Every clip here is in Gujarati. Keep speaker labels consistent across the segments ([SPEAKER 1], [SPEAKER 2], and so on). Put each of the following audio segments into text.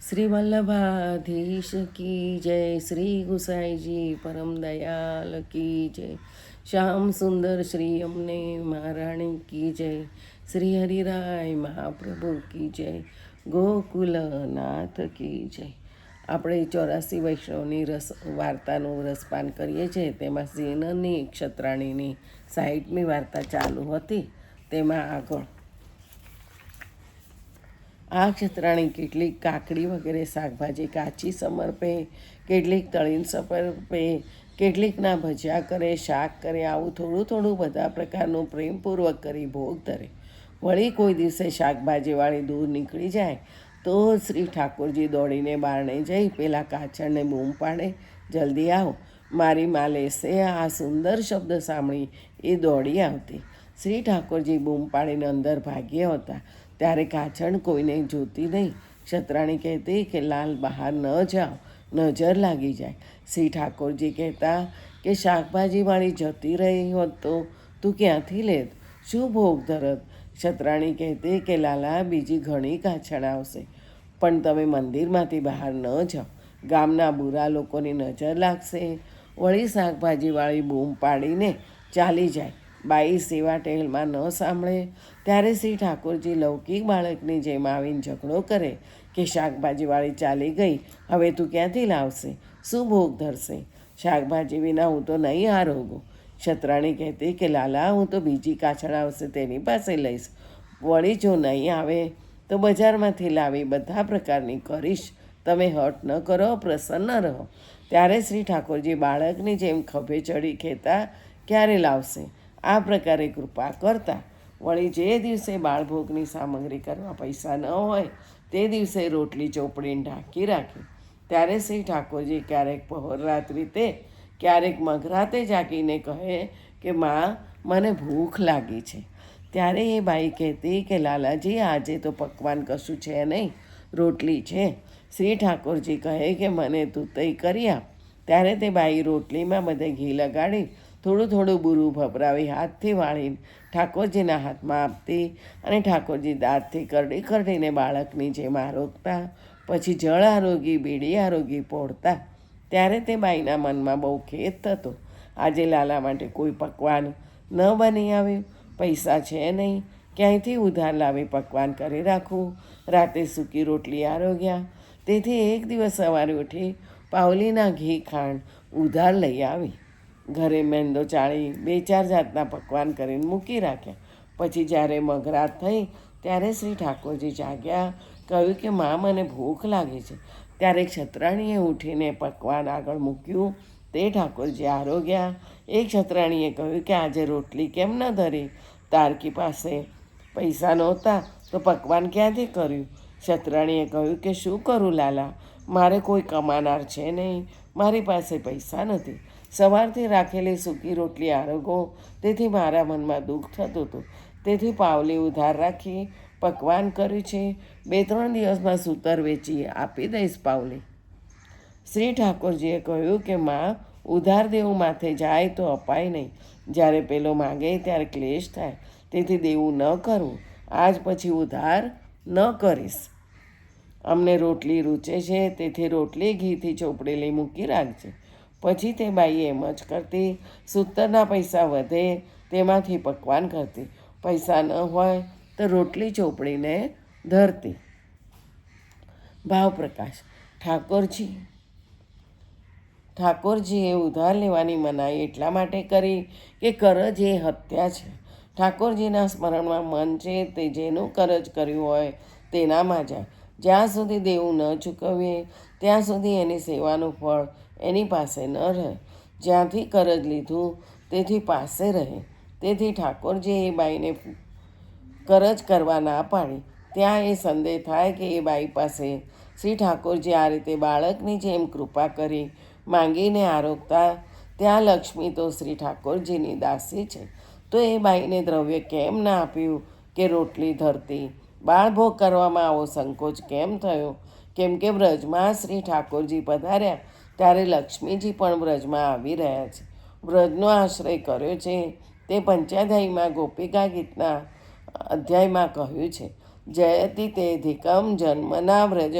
[SPEAKER 1] શ્રી વલ્લભાધીશ કી જય, શ્રી ગુસાઈજી પરમ દયાલ કી જય, શ્યામ સુંદર શ્રી અમને મહારાણી કી જય, શ્રી હરિરાય મહાપ્રભુ કી જય, ગોકુલનાથ કી જય. આપણે 84 વૈષ્ણવની વાર્તાનું રસપાન કરીએ છીએ. તેમાં ઝીનની ક્ષત્રાણીની 60મી વાર્તા ચાલુ હતી. તેમાં આગળ આ ક્ષત્રાણી કેટલીક કાકડી વગેરે શાકભાજી કાચી સમર્પે, કેટલીક તળીને સમર્પે, કેટલીકના ભજીયા કરે, શાક કરે, આવું થોડું થોડું બધા પ્રકારનું પ્રેમપૂર્વક કરી ભોગ ધરે. વળી કોઈ દિવસે શાકભાજીવાળી દૂર નીકળી જાય તો શ્રી ઠાકોરજી દોડીને બારણે જઈ પેલા કાચણને બૂમ પાડે, જલ્દી આવો, મારી મા લેશે. આ સુંદર શબ્દ સાંભળી એ દોડી આવતી. શ્રી ઠાકોરજી બૂમ પાડીને અંદર ભાગ્યા હતા ત્યારે કાચણ કોઈને જોતી નહીં. ક્ષત્રાણી કહેતી કે લાલ બહાર ન જાઓ, નજર લાગી જાય. શ્રી ઠાકોરજી કહેતા કે શાકભાજીવાળી જતી રહી હોત તો તું ક્યાંથી લેત, શું ભોગ ધરત. ક્ષત્રાણી કહેતી કે લાલા બીજી ઘણી કાછણ આવશે, પણ તમે મંદિરમાંથી બહાર ન જાઓ, ગામના બુરા લોકોની નજર લાગશે. વળી શાકભાજીવાળી બૂમ પાડીને ચાલી જાય. બાઈ સેવા ટેલમાં ન સાંભળે ત્યારે શ્રી ઠાકોરજી લૌકિક બાળકની જેમ આવીને ઝઘડો કરે કે શાકભાજીવાળી ચાલી ગઈ, હવે તું ક્યાંથી લાવશે, શું ભોગ ધરશે, શાકભાજી વિના હું તો નહીં આરોગું. ક્ષત્રાણી કહેતી કે લાલા હું તો બીજી કાછળ આવશે તેની પાસે લઈશ, વળી જો નહીં આવે તો બજારમાંથી લાવી બધા પ્રકારની કરીશ, તમે હટ ન કરો, પ્રસન્ન રહો. ત્યારે શ્રી ઠાકોરજી બાળકની જેમ ખભે ચડી કહેતા ક્યારે લાવશે, આ પ્રકારે કૃપા કરતા. વળી જે દિવસે બાળભોગની સામગ્રી કરવા પૈસા ન હોય તે દિવસે રોટલી ચોપડીને ઢાંકી રાખી. ત્યારે શ્રી ઠાકોરજી ક્યારેક પહોરરાત્રિ તે, ક્યારેક મઘરાતે જાગીને કહે કે માં મને ભૂખ લાગી છે. ત્યારે એ બાઈ કહેતી કે લાલાજી આજે તો પકવાન કશું છે નહીં, રોટલી છે. શ્રી ઠાકોરજી કહે કે મને તું તઈ કરી આપ. ત્યારે તે બાઈ રોટલીમાં બધે ઘી લગાડી થોડું થોડું બુરું ભભરાવી હાથથી વાળીને ઠાકોરજીના હાથમાં આપતી અને ઠાકોરજી દાંતથી કરડી કરડીને બાળકની જેમ આરોગતા, પછી જળ આરોગી બીડી આરોગી પોળતા. ત્યારે તે બાઈના મનમાં બહુ ખેદ થતો, આજે લાલા માટે કોઈ પકવાન ન બની આવ્યું, પૈસા છે નહીં, ક્યાંયથી ઉધાર લાવી પકવાન કરી રાખવું. રાતે સૂકી રોટલી આરોગ્યા. તેથી એક દિવસ સવારે ઉઠી પાવલીના ઘી ખાંડ ઉધાર લઈ આવી. ઘરે મેંદો ચાળી 2-4 જાતના પકવાન કરીને મૂકી રાખ્યા. પછી જ્યારે મઘરાત થઈ ત્યારે શ્રી ઠાકોરજી જાગ્યા. કહ્યું કે માં મને ભૂખ લાગી છે. ત્યારે ક્ષત્રાણીએ ઉઠીને પકવાન આગળ મૂક્યું. તે ઠાકોરજી આરોગ્યા. એ ક્ષત્રાણીએ કહ્યું કે આજે રોટલી કેમ ન ધરી, તારકી પાસે પૈસા નહોતા તો પકવાન ક્યાંથી કર્યું. ક્ષત્રાણીએ કહ્યું કે શું કરું લાલા, મારે કોઈ કમાનાર છે નહીં, મારી પાસે પૈસા નથી. સવારથી રાખેલી સૂકી રોટલી આરોગો, તેથી મારા મનમાં દુઃખ થતું હતું. તેથી પાવલી ઉધાર રાખી પકવાન કર્યું છે. 2-3 દિવસમાં સૂતર વેચી આપી દઈશ પાવલી. શ્રી ઠાકોરજીએ કહ્યું કે માં ઉધાર દેવું માથે જાય તો અપાય નહીં, જ્યારે પેલો માગે ત્યારે ક્લેશ થાય, તેથી દેવું ન કરવું. આજ પછી ઉધાર ન કરીશ. અમને રોટલી રૂચે છે, તેથી રોટલી ઘીથી ચોપડેલી મૂકી રાખજે. પછી તે બાઈ એમ જ કરતી. સૂતરના પૈસા વધે તેમાંથી પકવાન કરતી, પૈસા ન હોય તો રોટલી ચોપડીને ધરતી. ભાવપ્રકાશ. ઠાકોરજીએ ઉધાર લેવાની મનાઈ એટલા માટે કરી કે કરજ એ હત્યા છે. ઠાકોરજીના સ્મરણમાં મન છે તે જેનું કરજ કર્યું હોય તેનામાં જાય. જ્યાં સુધી દેવું ન ચૂકવીએ ત્યાં સુધી એની સેવાનું ફળ એની પાસે ન રહે. જ્યાંથી કરજ લીધું તેથી પાસે રહે. તેથી ઠાકોરજીએ એ બાઈને કરજ કરવા ના પાડી. ત્યાં એ સંદેહ થાય કે એ બાઈ પાસે શ્રી ઠાકોરજી આ રીતે બાળકની જેમ કૃપા કરી માંગીને આરોગતા, ત્યાં લક્ષ્મી તો શ્રી ઠાકોરજીની દાસી છે, તો એ બાઈને દ્રવ્ય કેમ ના આપ્યું કે રોટલી ધરતી. બાળભોગ કરવામાં આવો સંકોચ કેમ થયો? કેમ કે બ્રજમાં શ્રી ઠાકોરજી પધાર્યા ત્યારે લક્ષ્મીજી પણ બ્રજમાં આવી રહ્યા છે, બ્રજનો આશ્રય કર્યો છે. તે પંચાધ્યાયીમાં ગોપિકા ગીતના અધ્યાયમાં કહ્યું છે, જયતિ તે ધિકમ જન્મના વ્રજ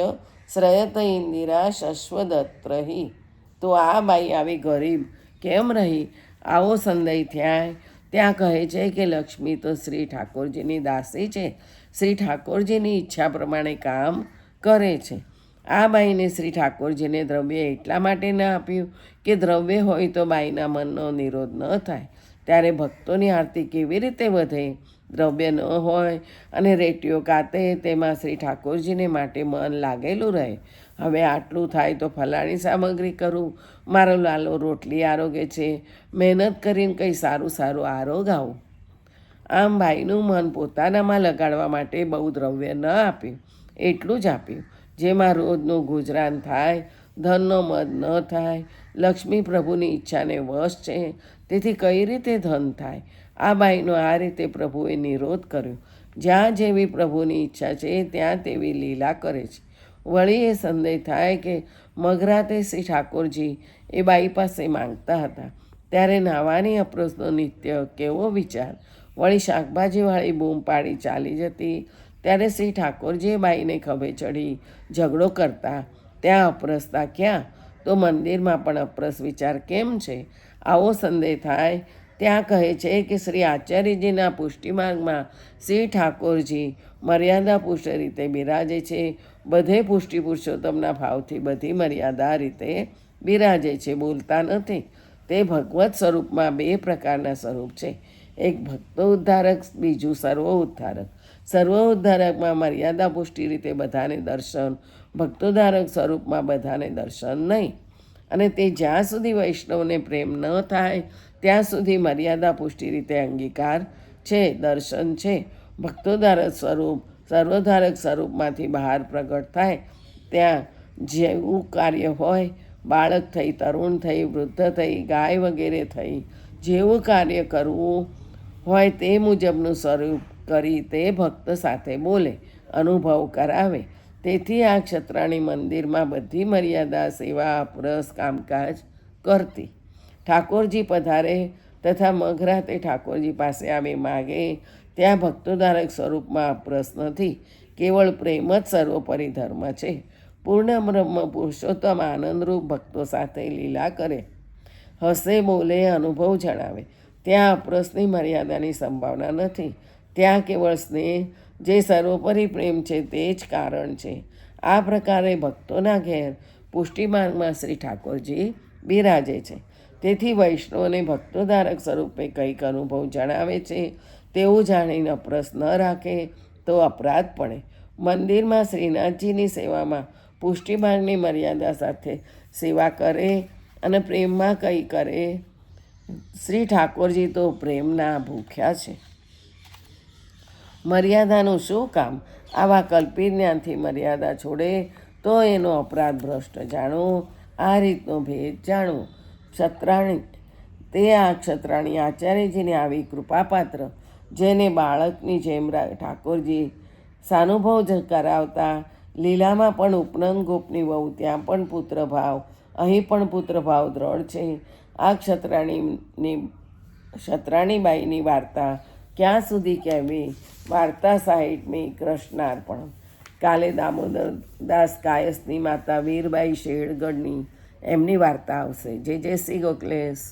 [SPEAKER 1] શ્રયત ઇન્દિરા શશ્વદત્રહી. તો આ બાઈ આવી ગરીબ કેમ રહી? આવો સંદેહ થયા. ત્યાં કહે છે કે લક્ષ્મી તો શ્રી ઠાકોરજીની દાસી છે, શ્રી ઠાકોરજીની ઈચ્છા પ્રમાણે કામ કરે છે. આ બાઈને શ્રી ઠાકોરજીને દ્રવ્ય એટલા માટે ન આપ્યું કે દ્રવ્ય હોય તો બાઈના મનનો નિરોધ ન થાય. ત્યારે ભક્તોની આરતી કેવી રીતે વધે? દ્રવ્ય ન હોય અને રેટીઓ કાતે તેમાં શ્રી ઠાકોરજીને માટે મન લાગેલું રહે. હવે આટલું થાય તો ફલાણી સામગ્રી કરું, મારો લાલો રોટલી આરોગે છે, મહેનત કરીને કંઈ સારું સારું આરોગાવું. આમ ભાઈનું મન પોતાનામાં લગાડવા માટે બહુ દ્રવ્ય ન આપ્યું, એટલું જ આપ્યું જેમાં રોજનું ગુજરાન થાય, ધનનો મદ ન થાય. લક્ષ્મી પ્રભુની ઈચ્છાને વશ છે, તેથી કઈ રીતે ધન થાય? આ બાઈનો આ રીતે પ્રભુએ નિરોધ કર્યો. જ્યાં જેવી પ્રભુની ઈચ્છા છે ત્યાં તેવી લીલા કરે છે. વળી એ સંદેહ થાય કે મઘરાતે શ્રી ઠાકોરજી એ બાઈ પાસે માંગતા હતા ત્યારે નાવાની અપ્રોસનો નિત્ય કેવો વિચાર! વળી શાકભાજીવાળી બૂમ પાડી ચાલી જતી ત્યારે શ્રી ઠાકોરજીએ બાઈને ખભે ચડી ઝઘડો કરતા. ત્યાં અપ્રસતા ક્યાં? તો મંદિરમાં પણ અપ્રસ વિચાર કેમ છે? આવો સંદેહ થાય. ત્યાં કહે છે કે શ્રી આચાર્યજીના પુષ્ટિમાર્ગમાં શ્રી ઠાકોરજી મર્યાદા પુષ્ટ રીતે બિરાજે છે. બધે પુષ્ટિ પુરુષોત્તમના ભાવથી બધી મર્યાદા રીતે બિરાજે છે, બોલતા નથી. તે ભગવત સ્વરૂપમાં બે પ્રકારના સ્વરૂપ છે, એક ભક્તો ઉદ્ધારક, બીજું સર્વ ઉદ્ધારક. સર્વ ઉદ્ધારકમાં મર્યાદા પુષ્ટિ રીતે બધાને દર્શન, ભક્તોદ્ધારક સ્વરૂપમાં બધાને દર્શન નહીં. અને તે જ્યાં સુધી વૈષ્ણવને પ્રેમ ન થાય ત્યાં સુધી મર્યાદા પુષ્ટિ રીતે અંગીકાર છે, દર્શન છે. ભક્તોદ્ધારક સ્વરૂપ સર્વધારક સ્વરૂપમાંથી બહાર પ્રગટ થાય ત્યાં જેવું કાર્ય હોય, બાળક થઈ, તરુણ થઈ, વૃદ્ધ થઈ, ગાય વગેરે થઈ, જેવું કાર્ય કરવું હોય તે મુજબનું સ્વરૂપ કરી તે ભક્ત સાથે બોલે, અનુભવ કરાવે. તેથી આ ક્ષત્રાણી મંદિરમાં બધી મર્યાદા, સેવા, અપરસ, કામકાજ કરતી. ઠાકોરજી પધારે તથા મઘરાતે ઠાકોરજી પાસે આવી માગે ત્યાં ભક્તોદ્ધારક સ્વરૂપમાં અપરસ નથી, કેવળ પ્રેમ જ સર્વોપરી ધર્મ છે. પૂર્ણ બ્રહ્મ પુરુષોત્તમ આનંદરૂપ ભક્તો સાથે લીલા કરે, હસે, બોલે, અનુભવ જણાવે. ત્યાં અપરસની મર્યાદાની સંભાવના નથી. ત્યાં કેવળ સ્નેહ, જે સર્વોપરી પ્રેમ છે તે જ કારણ છે. આ પ્રકારે ભક્તોના ઘેર પુષ્ટિમાર્ગમાં શ્રી ઠાકોરજી બિરાજે છે. તેથી વૈષ્ણવને ભક્તોદ્ધારક સ્વરૂપે કંઈક અનુભવ જણાવે છે તેવું જાણીને અપરસ ન રાખે તો અપરાધ પડે. મંદિરમાં શ્રીનાથજીની સેવામાં પુષ્ટિમાર્ગની મર્યાદા સાથે સેવા કરે અને પ્રેમમાં કંઈ કરે. શ્રી ઠાકોરજી તો પ્રેમના ભૂખ્યા છે. મર્યાદાનું શું કામ? આવા કલ્પિત જ્ઞાનથી મર્યાદા છોડે તો એનો અપરાધ ભ્રષ્ટ જાણવું, આ રીતનો ભેદ જાણવું. ક્ષત્રાણી તે આ ક્ષત્રાણી આચાર્યજીને આવી કૃપાપાત્ર, જેને બાળકની જેમ ઠાકોરજી સાનુભવ કરાવતા, લીલામાં પણ ઉપનંદ ગોપની વહુ, ત્યાં પણ પુત્રભાવ, અહીં પણ પુત્રભાવ દ્રઢ છે. આ ક્ષત્રાણીબાઈની વાર્તા ક્યાં સુધી કહેવી? વાર્તા 60મી. કૃષ્ણાર્પણ. કાલે દામોદરદાસ કાયસની માતા વીરબાઈ શેરગઢની એમની વાર્તા આવશે. જય જય શ્રી ગોખલેશ.